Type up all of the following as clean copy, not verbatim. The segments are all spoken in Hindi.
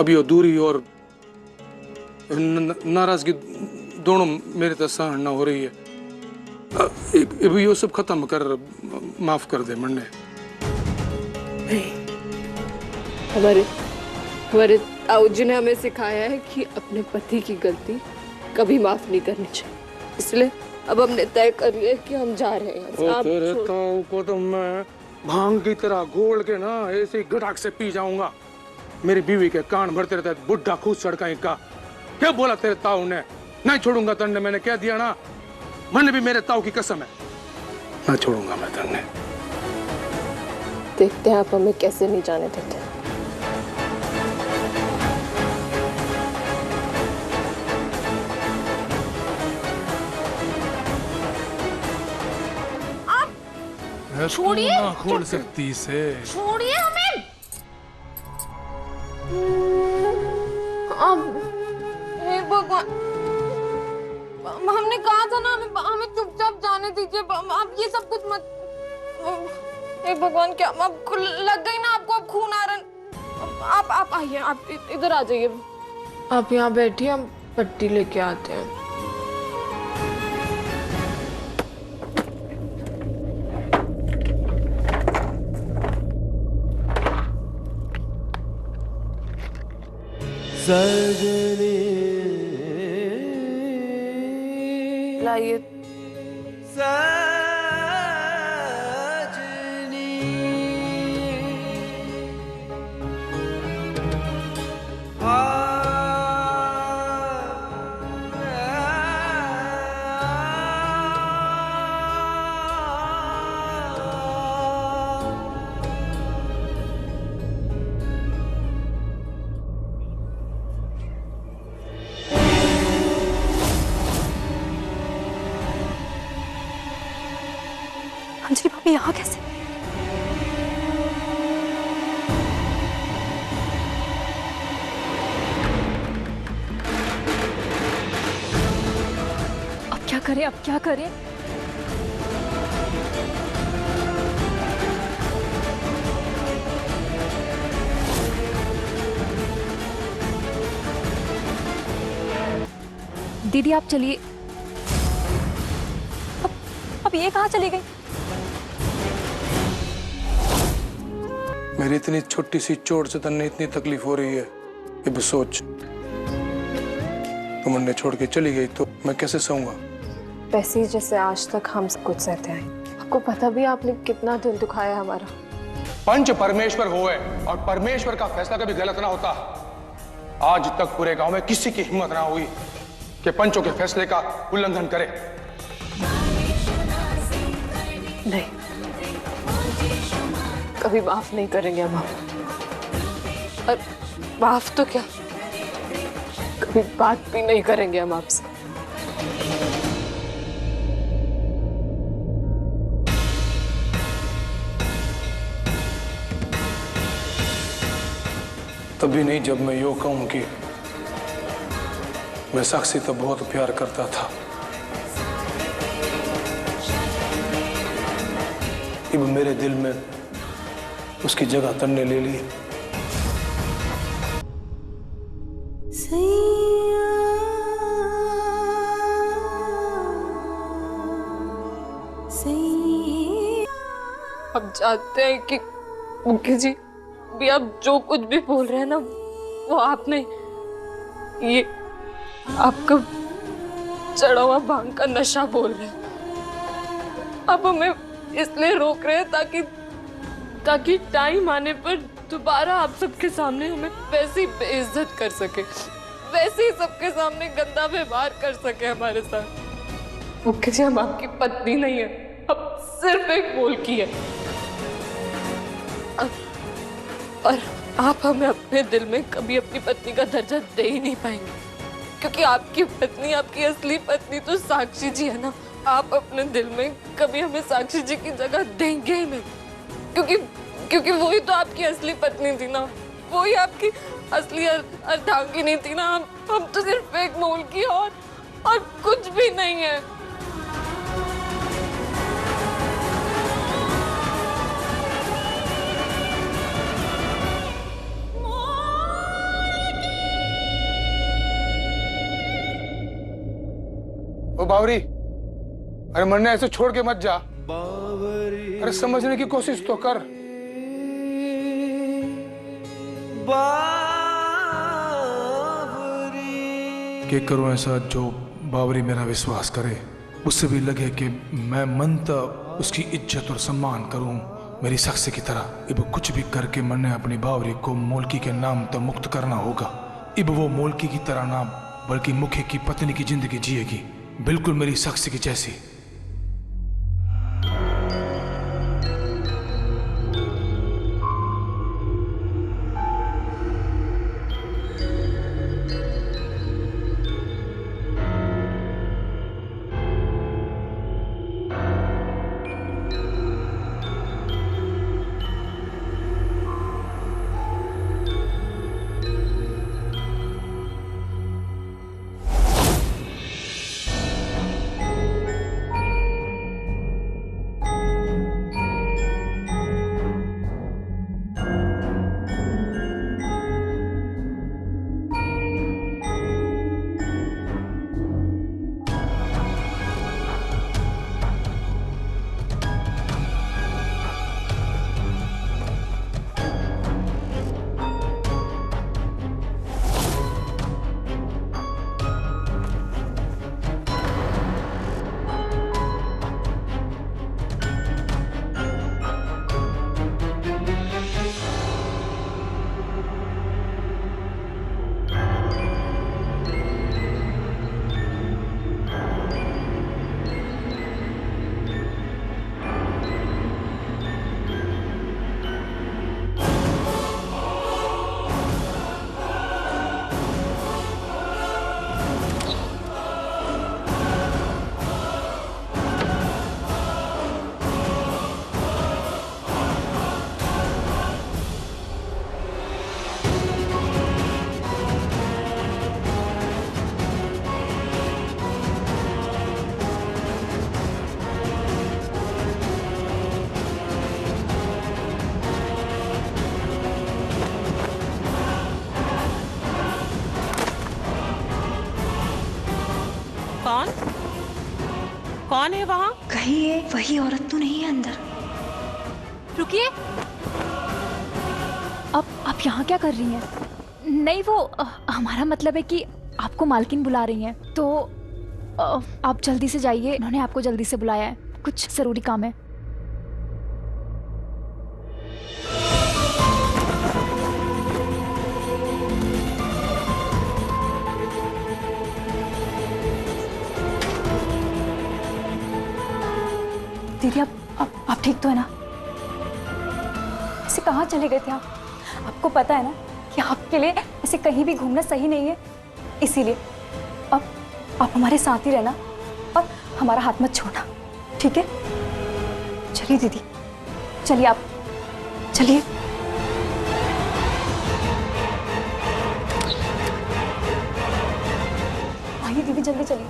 अभी वो दूरी और नाराजगी दोनों मेरे तक सहन न हो रही है। अभी ये सब खत्म कर, माफ कर दे मन्ने। हमारे ताऊ जी ने हमें सिखाया है कि अपने पति की गलती कभी माफ नहीं करनी चाहिए, इसलिए अब हमने तय कर लिया कि हम जा रहे हैं। तेरे ताऊ को तो मैं भांग की तरह घोल के ना ऐसे ही गटाक से पी जाऊंगा। मेरी बीवी के कान भरते रहते बुढ़ा खुद सड़काई का। क्या बोला तेरे ताऊ ने? नहीं छोड़ूंगा तन्ने, मैंने कह दिया ना। मन भी मेरे ताऊ की कसम है, ना छोड़ूंगा मैं तन्ने। देखते हैं आप हमें कैसे नहीं जाने देते। छोड़िए, ना खोल सकती से। छोड़िए हमें। अब हे भगवान, हमने कहा था ना हमें चुपचाप जाने दीजिए। आप ये सब कुछ मत। हे भगवान, क्या आपको लग गई ना? आपको अब खून आ रहा। आप आइए, आप इधर आ जाइए। आप यहाँ बैठिए, हम पट्टी लेके आते हैं। सजनी लाइए। अंजलि भाभी यहाँ कैसे? अब क्या करें, अब क्या करें? दीदी आप चलिए। अब ये कहाँ चली गई? मेरी इतनी छोटी सी चोट से तन्ने इतनी तकलीफ हो रही है, ये बस सोच। तुम अन्ने छोड़ के चली गई तो मैं कैसे सहूंगा? वैसे ही जैसे आज तक हम सब कुछ सहते आए। आपको पता भी आपने कितना दिल दुखाया हमारा। पंच परमेश्वर होए और परमेश्वर का फैसला कभी गलत ना होता। आज तक पूरे गांव में किसी की हिम्मत ना हुई कि पंचों के फैसले का उल्लंघन करे। नहीं, कभी माफ नहीं करेंगे हम। और माफ तो क्या, कभी बात भी नहीं करेंगे हम आपसे। तभी नहीं जब मैं यो कहूं कि मैं साक्षी तो बहुत प्यार करता था। अब मेरे दिल में उसकी जगह तन्ने ले ली। अब जानते हैं कि मुखी जी भी आप जो कुछ भी बोल रहे हैं ना, वो आप नहीं, ये आपका चढ़ा हुआ भांग का नशा बोल रहे हैं। आप हमें इसलिए रोक रहे हैं ताकि टाइम आने पर दोबारा आप सबके सामने हमें वैसी बेइज्जत कर सके, वैसे ही सबके सामने गंदा व्यवहार कर सके हमारे साथ। मुखी जी, हम आपकी पत्नी नहीं है, अब सिर्फ एक बोल की है। और आप हमें अपने दिल में कभी अपनी पत्नी का दर्जा दे ही नहीं पाएंगे, क्योंकि आपकी पत्नी, आपकी असली पत्नी तो साक्षी जी है ना। आप अपने दिल में कभी हमें साक्षी जी की जगह देंगे ही नहीं, क्योंकि वही तो आपकी असली पत्नी थी ना, वही आपकी असली अर्धांगिनी थी ना। हम तो सिर्फ एक मोल की और कुछ भी नहीं है। ओ बावरी, अरे मरने ऐसे छोड़ के मत जा। अरे समझने की कोशिश तो कर। क्या करूं ऐसा जो बावरी मेरा विश्वास करे, उससे भी लगे कि मैं मनता उसकी इज्जत और सम्मान करूं मेरी शख्स की तरह। इब कुछ भी करके मैंने अपनी बावरी को मोलकी के नाम तो मुक्त करना होगा। इब वो मोलकी की तरह ना बल्कि मुखी की पत्नी की जिंदगी जिएगी, बिल्कुल मेरी शख्स की जैसी। कौन कौन है वहाँ? कहीं ये वही औरत तो नहीं है अंदर? रुकिए, आप यहाँ क्या कर रही हैं? नहीं वो हमारा मतलब है कि आपको मालकिन बुला रही हैं, तो आप जल्दी से जाइए, उन्होंने आपको जल्दी से बुलाया है, कुछ जरूरी काम है। दीदी आप ठीक तो है ना? ऐसे कहाँ चले गए थे आप? आपको पता है ना कि आपके लिए ऐसे कहीं भी घूमना सही नहीं है, इसीलिए अब आप हमारे साथ ही रहना और हमारा हाथ मत छोड़ना, ठीक है? चलिए दीदी, चलिए आप, चलिए। आइए दीदी, जल्दी चलिए।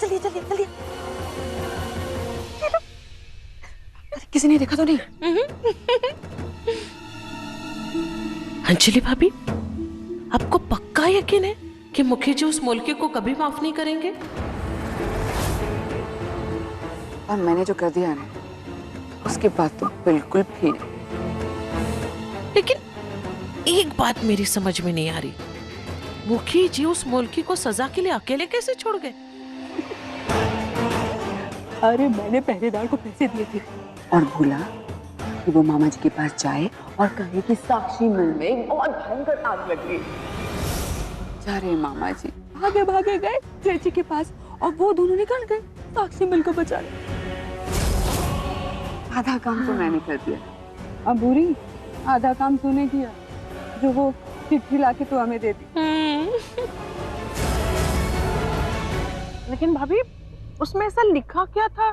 जल्दी जल्दी जल्दी। किसी ने देखा तो नहीं? अंजलि भाभी, आपको पक्का यकीन है कि मुखी जी उस मोलके को कभी माफ नहीं करेंगे? और मैंने जो कर दिया ना, उसकी बात तो बिल्कुल भी नहीं। लेकिन एक बात मेरी समझ में नहीं आ रही, मुखी जी उस मोलकी को सजा के लिए अकेले कैसे छोड़ गए? अरे मैंने पहरेदार को पैसे दिए थे और बोला कि वो मामा जी के पास जाए और कहे कि साक्षी मिल में एक बहुत भयंकर आग लग गई। जा रहे मामा जी भागे भागे गए चाची के पास और वो दोनों निकल गए साक्षी मिल को बचाने। आधा काम तो मैंने कर दिया, अब बुरी आधा काम तूने किया, जो वो चिट्ठी लाके तो हमें दे दी। लेकिन भाभी, उसमें ऐसा लिखा क्या था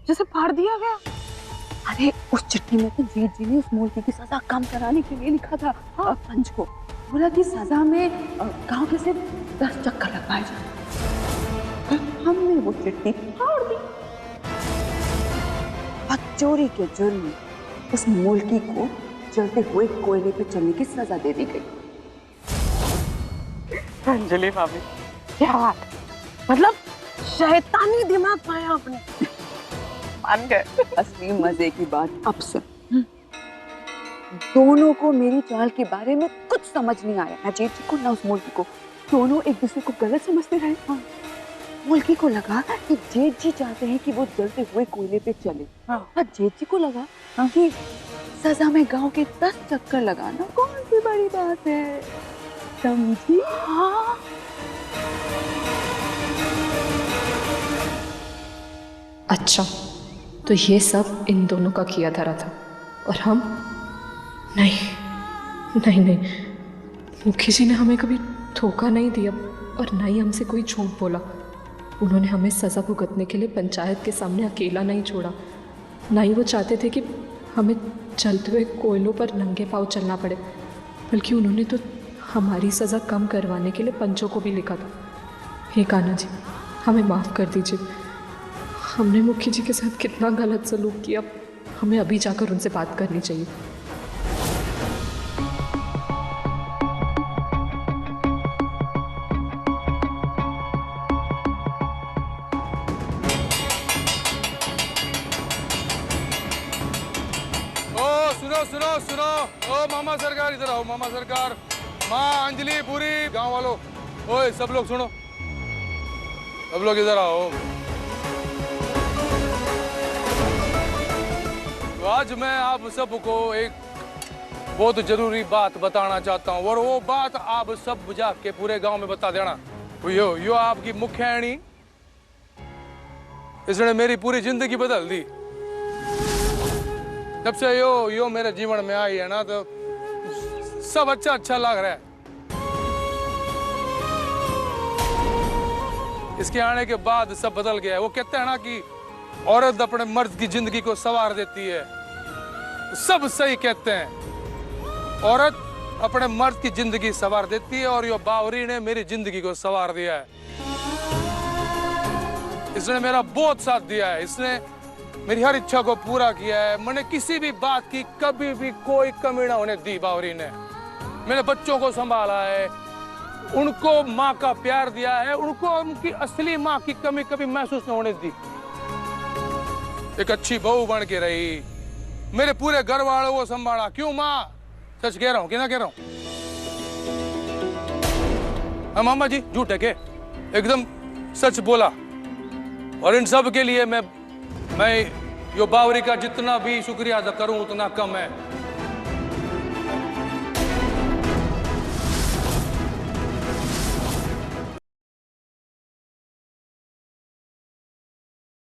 जिसे फाड़ दिया गया? अरे उस चिट्ठी में तो जीत जी ने उस मोलकी की सजा कम कराने के लिए लिखा था पंच को बोला कि सजा में गांव के सिर्फ 10 चक्कर लगवाए जाए। हमने वो चिट्ठी फाड़ दी और चोरी के जुर्म में उस मुल्की को जलते हुए कोयले पे चलने की सजा दे दी गई। अंजलि भाभी, क्या बात, मतलब शैतानी दिमाग पाया आपने, मान गए। असली मजे की बात अब सुन। दोनों को मेरी चाल के बारे में कुछ समझ नहीं आया, ना जेठ जी को ना उस मुल्की को। दोनों एक दूसरे को गलत समझते रहे। हाँ। मुल्की को लगा कि जेठ जी चाहते हैं कि वो जलते हुए कोयले पे चले। हाँ। और जेठ जी को लगा कि सजा में गांव के 10 चक्कर लगाना कौन सी बड़ी बात है, समझी? हाँ। अच्छा, तो ये सब इन दोनों का किया धरा था और हम? नहीं, मुखी जी ने हमें कभी धोखा नहीं दिया और ना ही हमसे कोई झूठ बोला। उन्होंने हमें सज़ा भुगतने के लिए पंचायत के सामने अकेला नहीं छोड़ा, ना ही वो चाहते थे कि हमें चलते हुए कोयलों पर नंगे पाँव चलना पड़े, बल्कि उन्होंने तो हमारी सज़ा कम करवाने के लिए पंचों को भी लिखा था। हे कान्हा जी, हमें माफ़ कर दीजिए। हमने मुखी जी के साथ कितना गलत सलूक किया, हमें अभी जाकर उनसे बात करनी चाहिए। सुनो, ओ मामा सरकार इधर आओ। मामा सरकार, माँ अंजलि, पूरी गांव वालों, ओए सब लोग सुनो, सब लोग इधर आओ। तो आज मैं आप सबको एक बहुत जरूरी बात बताना चाहता हूँ और वो बात आप सब जाके पूरे गांव में बता देना। यो आपकी मुखियाणी, इसने मेरी पूरी जिंदगी बदल दी। जब से यो मेरे जीवन में आई है ना, तो सब अच्छा लग रहा है। इसके आने के बाद सब बदल गया है। वो कहते हैं ना कि औरत अपने मर्द की जिंदगी को संवार देती है, सब सही कहते हैं। औरत अपने मर्द की जिंदगी संवार देती है और यो बावरी ने मेरी जिंदगी को संवार दिया है। इसने मेरा बहुत साथ दिया है, इसने मेरी हर इच्छा को पूरा किया है। मैंने किसी भी बात की कभी भी कोई कमी ना होने दी। बावरी ने मेरे बच्चों को संभाला है, उनको माँ का प्यार दिया है, उनको उनकी असली माँ की कमी कभी महसूस न होने दी। एक अच्छी बहू बन के रही, मेरे पूरे घर वालों को संभाला। क्यों माँ? सच कह रहा हूँ कि ना कह रहा हूँ? मामा जी झूठ है के? एकदम सच बोला। और इन सब के लिए मैं यो बावरी का जितना भी शुक्रिया अदा करूं उतना कम है।